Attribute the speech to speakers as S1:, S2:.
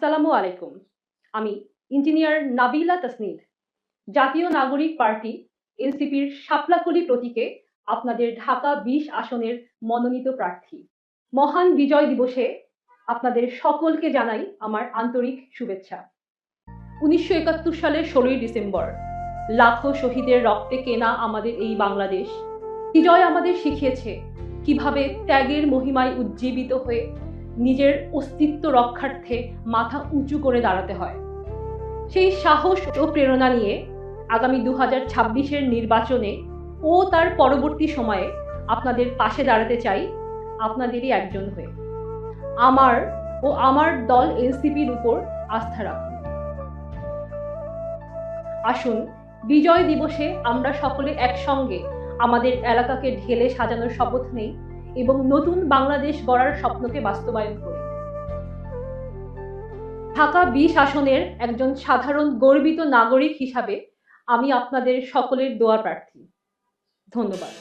S1: আসসালামু আলাইকুম। আমি ইঞ্জিনিয়ার নাবিলা তাসনিদ, জাতীয় নাগরিক পার্টি এনসিপির শাপলাকলি প্রতীকে আপনাদের ঢাকা ২০ আসনের মনোনীত প্রার্থী। মহান বিজয় দিবসে আপনাদের সকলকে জানাই আমার আন্তরিক শুভেচ্ছা। ১৯৭১ সালের ১৬ই ডিসেম্বর লাখো শহীদের রক্তে কেনা আমাদের এই বাংলাদেশ বিজয় আমাদের শিখিয়েছে কিভাবে ত্যাগের মহিমায় উজ্জীবিত হয়ে নিজের অস্তিত্ব রক্ষার্থে মাথা উঁচু করে দাঁড়াতে হয়। সেই সাহস ও প্রেরণা নিয়ে আগামী ২০২৬-এর নির্বাচনে ও তার পরবর্তী সময়ে আপনাদের পাশে দাঁড়াতে চাই আপনাদেরই একজন হয়ে। আমার ও আমার দল এনসিপির উপর আস্থা রাখুন। আসুন বিজয় দিবসে আমরা সকলে একসঙ্গে আমাদের এলাকাকে ঢেলে সাজানোর শপথ নেই এবং নতুন বাংলাদেশ গড়ার স্বপ্নকে বাস্তবায়ন করি। ঢাকা ২০ আসনের একজন সাধারণ গর্বিত নাগরিক হিসাবে আমি আপনাদের সকলের দোয়া প্রার্থী। ধন্যবাদ।